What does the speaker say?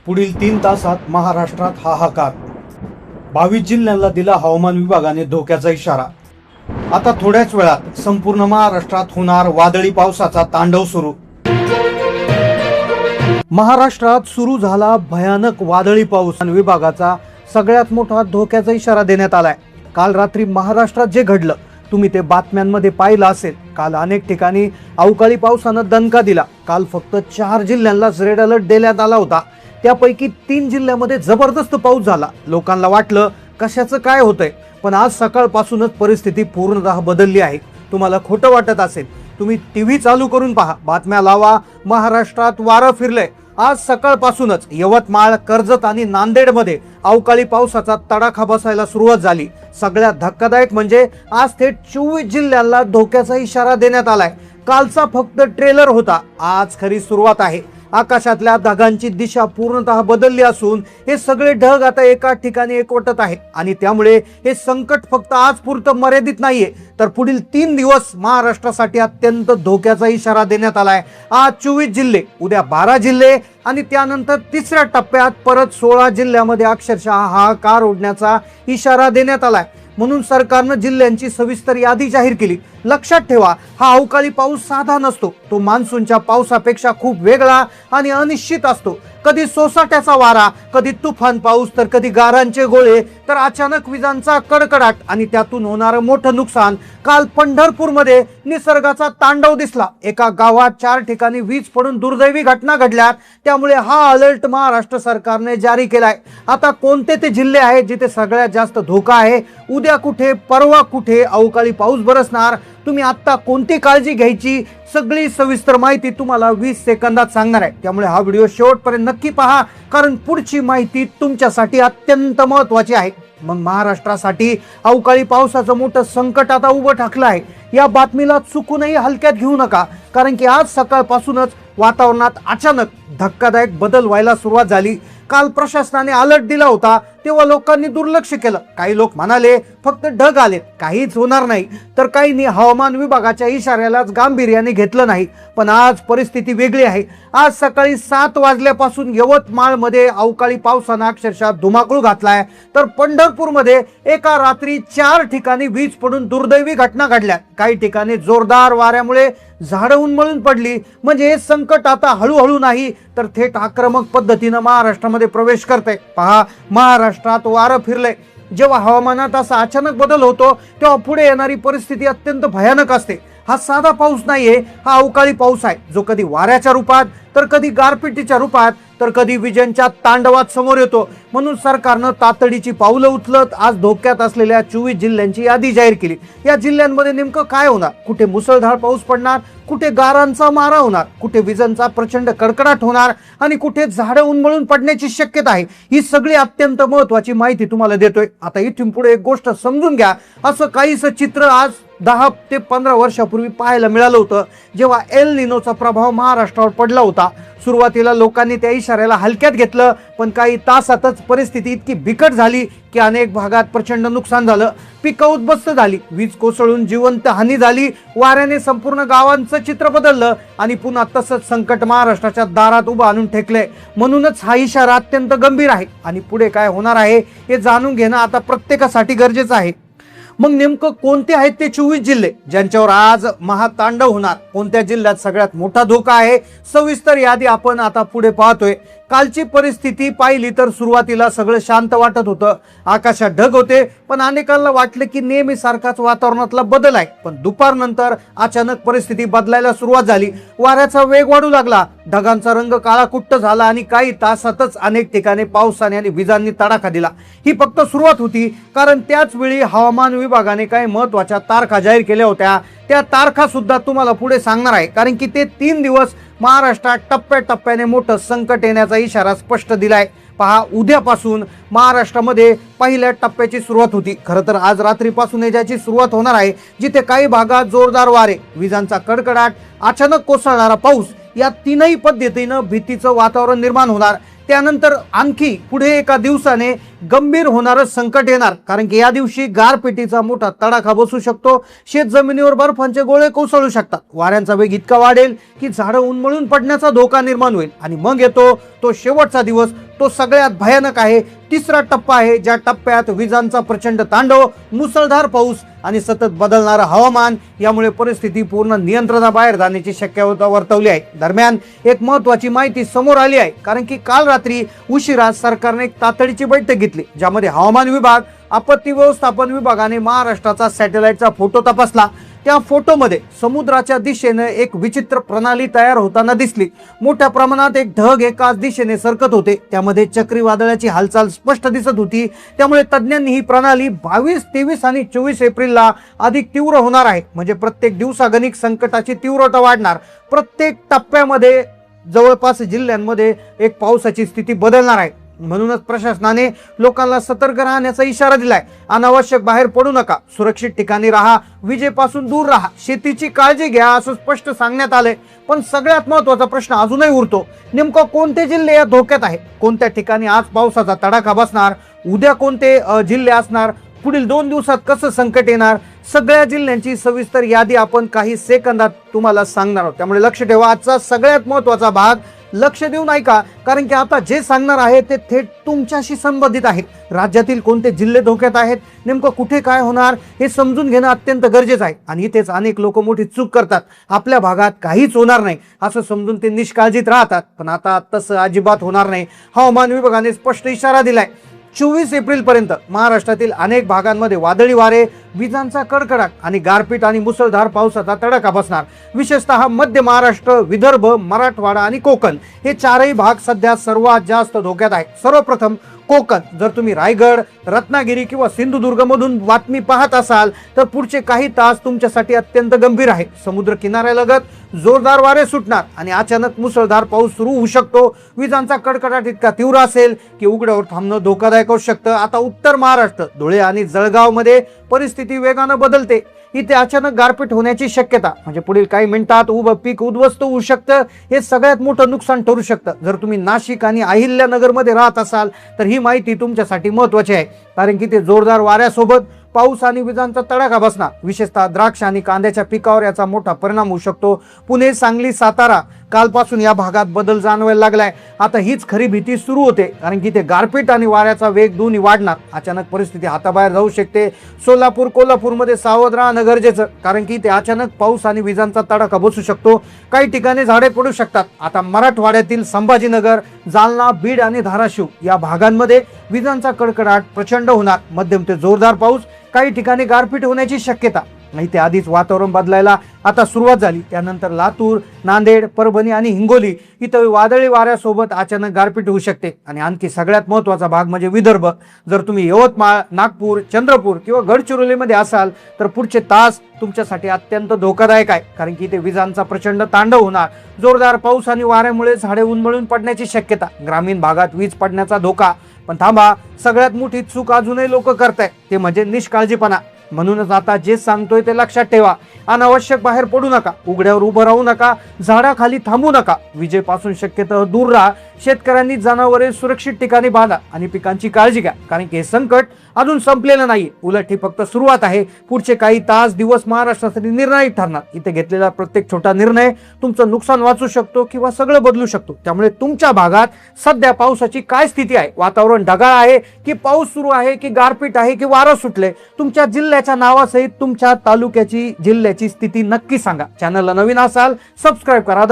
पुढील 3 तासात महाराष्ट्रात हाहाकार. 22 जिल्ह्यांना दिला हवामान विभागाने धोक्याचा इशारा. आता थोड्याच वेळात संपूर्ण महाराष्ट्रात होणार वादळी पावसाचा तांडव सुरू. महाराष्ट्रात सुरू झाला भयानक वादळी पाऊस. विभागाचा सगळ्यात मोठा धोक्याचा इशारा देण्यात आलाय. काल रात्री महाराष्ट्रात जे घडलं तुम्ही ते बातम्यांमध्ये पाहिलं असेल. काल अनेक ठिकाणी अवकाळी पावसानं दणका दिला. काल फक्त 4 जिल्ह्यांना रेड अलर्ट देण्यात आला होता. त्यापैकी 3 जिल्ह्यामध्ये जबरदस्त पाऊस झाला. लोकांना वाटलं कशाचं काय होतंय, पण आज सकाळपासूनच परिस्थिती पूर्णतः बदलली आहे. तुम्हाला खोटं वाटत असेल, तुम्ही टीव्ही चालू करून पहा, बातम्या लावा, महाराष्ट्रात वारं फिरलंय. आज सकाळपासूनच यवतमाळ, कर्जत आणि नांदेडमध्ये अवकाळी पावसाचा तडाखा बसायला सुरुवात झाली. सगळ्यात धक्कादायक म्हणजे आज थेट 24 जिल्ह्यांना धोक्याचा इशारा देण्यात आलाय. कालचा फक्त ट्रेलर होता, आज खरी सुरुवात आहे. आकाशातल्या ढगांची दिशा पूर्णतः बदलली असून हे सगळे ढग आता एका ठिकाणी एकवटत आहेत आणि त्यामुळे हे संकट फक्त आज पुरतं मर्यादित नाहीये, तर पुढील 3 दिवस महाराष्ट्रासाठी अत्यंत धोक्याचा इशारा देण्यात आलाय. आज 24 जिल्हे, उद्या 12 जिल्हे आणि त्यानंतर तिसऱ्या टप्प्यात परत 16 जिल्ह्यामध्ये अक्षरशः हाहाकार उडण्याचा इशारा देण्यात आलाय. म्हणून सरकारनं जिल्ह्यांची सविस्तर यादी जाहीर केली. लक्षात ठेवा, हा अवकाळी पाऊस साधा नसतो. तो मान्सूनच्या पावसापेक्षा खूप वेगळा आणि अनिश्चित असतो. कधी सोसाट्याचा वारा, कधी तुफान पाऊस, तर कधी गारांचे गोळे, तर अचानक विजांचा कडकडाट आणि त्यातून होणारं मोठं नुकसान. काल पंढरपूरमध्ये निसर्गाचा तांडव दिसला. एका गावात 4 ठिकाणी वीज पडून दुर्दैवी घटना घडल्या. त्यामुळे हा अलर्ट महाराष्ट्र सरकारने जारी केलाय. आता कोणते ते जिल्हे आहेत जिथे सगळ्यात जास्त धोका आहे, उद्या कुठे, परवा कुठे अवकाळी पाऊस बरसणार, तुम्ही आता कोणती काळजी घ्यायची, सगळी सविस्तर माहिती तुम्हाला 20 सेकंदात सांगणार आहे. त्यामुळे हा व्हिडिओ शेवटपर्यंत नक्की पहा, कारण पुढची माहिती तुमच्यासाठी अत्यंत महत्त्वाची आहे. मग महाराष्ट्रासाठी अवकाळी पावसाचं मोठं संकट आता उभं ठाकलं आहे. या बातमीला चुकूनही हलक्यात घेऊ नका, कारण की आज सकाळपासूनच वातावरणात अचानक धक्कादायक बदल व्हायला सुरुवात झाली. काल प्रशासनाने अलर्ट दिला होता तेव्हा लोकांनी दुर्लक्ष केलं. काही लोक म्हणाले फक्त ढग आले, काहीच होणार नाही, तर काहींनी हवामान विभागाच्या इशाऱ्यालाच गांभीर्याने घेतलं नाही. पण आज परिस्थिती वेगळी आहे. आज सकाळी 7 वाजल्यापासून यवतमाळमध्ये अवकाळी पावसानं अक्षरशः धुमाकूळ घातलाय, तर पंढरपूरमध्ये एका रात्री 4 ठिकाणी वीज पडून दुर्दैवी घटना घडल्या. काही ठिकाणी जोरदार वाऱ्यामुळे झाडं उन्मळून पडली. म्हणजे हे संकट आता हळूहळू नाही, तर थेट आक्रमक पद्धतीनं महाराष्ट्रामध्ये प्रवेश करते. पहा, महाराष्ट्रात वारं फिरलंय. जेव्हा हवामानात असा अचानक बदल होतो तेव्हा पुढे येणारी परिस्थिती अत्यंत भयानक असते. हा साधा पाऊस नाहीये, हा अवकाळी पाऊस आहे, जो कधी वाऱ्याच्या रूपात, तर कधी गारपिटीच्या रूपात, तर कधी विजांच्या तांडवात समोर येतो. म्हणून सरकारनं तातडीची पावलं उचलत आज धोक्यात असलेल्या 24 जिल्ह्यांची यादी जाहीर केली. या जिल्ह्यांमध्ये नेमकं काय होणार, कुठे मुसळधार पाऊस पडणार, कुठे गारांचा मारा होणार, कुठे विजांचा प्रचंड कडकडाट होणार आणि कुठे झाडं उन्मळून पडण्याची शक्यता आहे, ही सगळी अत्यंत महत्वाची माहिती तुम्हाला देतोय. आता इथून पुढे एक गोष्ट समजून घ्या, असं काहीसं चित्र आज 10 ते 15 वर्षापूर्वी पाहायला मिळालं होतं, जेव्हा एल निनोचा प्रभाव महाराष्ट्रावर पडला होता. सुरुवातीला लोकांनी त्या इशाऱ्याला हलक्यात घेतलं, पण काही तासातच परिस्थिती इतकी बिकट झाली की अनेक भागात प्रचंड नुकसान झालं. पिकं उद्ध्वस्त झाली, वीज कोसळून जिवंत हानी झाली, वाऱ्याने संपूर्ण गावांचं चित्र बदललं आणि पुन्हा तसंच संकट महाराष्ट्राच्या दारात उभं आणून ठेकलंय. म्हणूनच हा इशारा अत्यंत गंभीर आहे आणि पुढे काय होणार आहे हे जाणून घेणं आता प्रत्येकासाठी गरजेचं आहे. मग नेमकं कोणते आहेत ते 24 जिल्हे ज्यांच्यावर आज महातांडव होणार, कोणत्या जिल्ह्यात सगळ्यात मोठा धोका आहे, सविस्तर यादी आपण आता पुढे पाहतोय. कालची परिस्थिती पाहिली तर सुरुवातीला सगळं शांत वाटत होतं. आकाशात ढग होते, पण अनेकांना वाटलं की नेहमी सारखाच वातावरणातला बदल आहे. पण दुपारनंतर अचानक परिस्थिती बदलायला सुरुवात झाली. वाऱ्याचा वेग वाढू लागला, ढगांचा रंग काळाकुट्ट झाला आणि काही तासातच अनेक ठिकाणी पावसाने आणि विजांनी तडाखा दिला. ही फक्त सुरुवात होती, कारण त्याच वेळी हवामान विभागाने काही महत्वाच्या तारखा जाहीर केल्या होत्या. त्या तारखा सुद्धा तुम्हाला पुढे सांगणार आहे, कारण की ते 3 दिवस महाराष्ट्रात टप्प्याटप्प्याने मोठं संकट येण्याचा इशारा स्पष्ट दिलाय. पहा, उद्यापासून महाराष्ट्रामध्ये पहिल्या टप्प्याची सुरुवात होती. खरं तर आज रात्रीपासून याची सुरुवात होणार आहे, जिथे काही भागात जोरदार वारे, विजांचा कडकडाट, अचानक कोसळणारा पाऊस, या 3ही पद्धतीनं भीतीचं वातावरण निर्माण होणार. त्यानंतर आणखी पुढे एका दिवसाने गंभीर होणारं संकट येणार, कारण की या दिवशी गारपिटीचा मोठा तडाखा बसू शकतो. शेत जमिनीवर बर्फांचे गोळे कोसळू शकतात. वाऱ्यांचा वेग इतका वाढेल की झाडं उन्मळून पडण्याचा धोका निर्माण होईल. आणि मग येतो तो शेवटचा दिवस, तो सगळ्यात भयानक आहे. तिसरा टप्पा आहे, ज्या टप्प्यात विजांचा प्रचंड तांडव, मुसळधार पाऊस आणि सतत बदलणारं हवामान यामुळे परिस्थिती पूर्ण नियंत्रणाबाहेर जाण्याची शक्यता वर्तवली आहे. दरम्यान एक महत्त्वाची माहिती समोर आली आहे, कारण की काल रात्री उशिरा सरकारने एक तातडीची बैठक घेतली, ज्यामध्ये हवामान विभाग, आपत्ती व्यवस्थापन विभागाने महाराष्ट्राचा सॅटेलाइटचा फोटो तपासला. त्या फोटोमध्ये समुद्राच्या दिशेने एक विचित्र प्रणाली तयार होताना दिसली. मोठ्या प्रमाणात एक ढग एकाच दिशेने सरकत होते. त्यामध्ये चक्रीवादळाची हालचाल स्पष्ट दिसत होती. त्यामुळे तज्ज्ञांनी ही प्रणाली 22, 23 आणि 24 एप्रिलला अधिक तीव्र होणार आहे. म्हणजे प्रत्येक दिवसागणिक संकटाची तीव्रता वाढणार. प्रत्येक टप्प्यामध्ये जवळपास जिल्ह्यांमध्ये एक पावसाची स्थिती बदलणार आहे. म्हणूनच प्रशासनाने लोकांना सतर्क राहण्याचा इशारा दिलाय. अनावश्यक बाहेर पडू नका, सुरक्षित ठिकाणी राहा, विजेपासून दूर राहा, शेतीची काळजी घ्या असं स्पष्ट सांगण्यात आलंय. पण सगळ्यात महत्त्वाचा प्रश्न अजूनही उरतो, नेमकं कोणते जिल्हे या धोक्यात आहे? कोणत्या ठिकाणी आज पावसाचा तडाखा बसणार? उद्या कोणते जिल्हे असणार? पुढील 2 दिवसात कसं संकट येणार? सगळ्या जिल्ह्यांची सविस्तर यादी आपण काही सेकंदात तुम्हाला सांगणार आहोत. त्यामुळे लक्ष ठेवा, आजचा सगळ्यात महत्त्वाचा भाग लक्ष देऊन ऐका, कारण की आता जे सांगणार आहे ते थेट तुमच्याशी संबंधित आहे. राज्यातील कोणते जिल्हे धोक्यात आहेत, नेमकं कुठे काय होणार हे समजून घेणं अत्यंत गरजेचं आहे. आणि इथेच अनेक लोक मोठी चूक करतात. आपल्या भागात काहीच होणार नाही असं समजून ते निष्काळजीत राहतात. पण आता तसं अजिबात होणार नाही. हवामान विभागाने स्पष्ट इशारा दिलाय. 24 एप्रिल पर्यंत महाराष्ट्रातील अनेक भागांमध्ये वादळी वारे, विजांचा कडकडाट आणि गारपीट आणि मुसळधार पावसाचा तडाखा बसणार. विशेषतः मध्य महाराष्ट्र, विदर्भ, मराठवाडा आणि कोकण हे चारही भाग सध्या सर्वात जास्त धोक्यात आहेत. सर्वप्रथम कोकण. जर तुम्ही रायगड, रत्नागिरी किंवा सिंधुदुर्ग मधून बातमी पाहत असाल तर पुढचे काही तास तुमच्यासाठी अत्यंत गंभीर आहे. समुद्र किनाऱ्यालगत जोरदार वारे सुटणार आणि अचानक मुसळधार पाऊस सुरू होऊ शकतो. विजांचा कडकडाट इतका तीव्र असेल की उघड्यावर थांबणं धोकादायक होऊ शकतं. आता उत्तर महाराष्ट्र, धुळे आणि जळगाव मध्ये परिस्थिती वेगानं बदलते. इथे अचानक गारपीट होण्याची शक्यता, म्हणजे पुढील काही मिनिटात उभं पीक उद्ध्वस्त होऊ शकतं. हे सगळ्यात मोठं नुकसान ठरू शकतं. जर तुम्ही नाशिक आणि अहिल्यानगर मध्ये राहत असाल तर ही माहिती तुमच्यासाठी महत्त्वाची आहे, कारण की ते जोरदार वाऱ्यासोबत पाऊस आणि विजांचा तडाखा बसणार. विशेषतः द्राक्ष आणि कांद्याच्या पिकावर याचा मोठा परिणाम होऊ शकतो. पुणे, सांगली, सातारा, कालपासून या भागात बदल जाणवायला लागलाय. आता हीच खरी भीती सुरू होते, कारण की ते गारपीट आणि वाऱ्याचा वेग दोन्ही वाढणार. अचानक परिस्थिती हाताबाहेर जाऊ शकते. सोलापूर, कोल्हापूरमध्ये सावध राहणं गरजेचं, कारण की ते अचानक पाऊस आणि विजांचा तडाखा बसू शकतो. काही ठिकाणी झाडे पडू शकतात. आता मराठवाड्यातील संभाजीनगर, जालना, बीड आणि धाराशिव या भागांमध्ये विजांचा कडकडाट प्रचंड होणार. मध्यम ते जोरदार पाऊस, काही ठिकाणी गारपीट होण्याची शक्यता. नाही ते आधीच वातावरण बदलायला आता सुरुवात झाली. त्यानंतर लातूर, नांदेड, परभणी आणि हिंगोली इथं वादळी वाऱ्यासोबत अचानक गारपीट होऊ शकते. आणि आणखी सगळ्यात महत्त्वाचा भाग म्हणजे विदर्भ. जर तुम्ही यवतमाळ, नागपूर, चंद्रपूर किंवा गडचिरोलीमध्ये असाल तर पुढचे तास तुमच्यासाठी अत्यंत धोकादायक आहे, कारण की इथे विजांचा प्रचंड तांडव होणार. जोरदार पाऊस आणि वाऱ्यामुळे झाडे उन्मळून पडण्याची शक्यता. ग्रामीण भागात वीज पडण्याचा धोका. पण थांबा, सगळ्यात मोठी चूक अजूनही लोक करतायत, ते म्हणजे निष्काळजीपणा. म्हणूनच आता जे सांगतोय ते लक्षात ठेवा. अनावश्यक बाहेर पडू नका, उघड्यावर उभं राहू नका, झाडाखाली थांबू नका, विजेपासून शक्यतो दूर राहा. शेतकऱ्यांनी जनावरे सुरक्षित ठिकाणी बांधा आणि पिकांची काळजी घ्या, कारण की हे संकट अजून संपलेलं नाही. उलट ही फक्त सुरुवात आहे. पुढचे काही तास, दिवस महाराष्ट्रासाठी निर्णायक ठरणार. इथे घेतलेला प्रत्येक छोटा निर्णय तुमचं नुकसान वाचू शकतो किंवा सगळं बदलू शकतो. त्यामुळे तुमच्या भागात सध्या पावसाची काय स्थिती आहे? वातावरण ढगाळ आहे की पाऊस सुरू आहे की गारपीट आहे की वारं सुटले? तुमच्या जिल्ह्याच्या नावासहित तुमच्या तालुक्याची, जिल्ह्याची स्थिती नक्की सांगा. चॅनलला नवीन असाल सबस्क्राईब करा.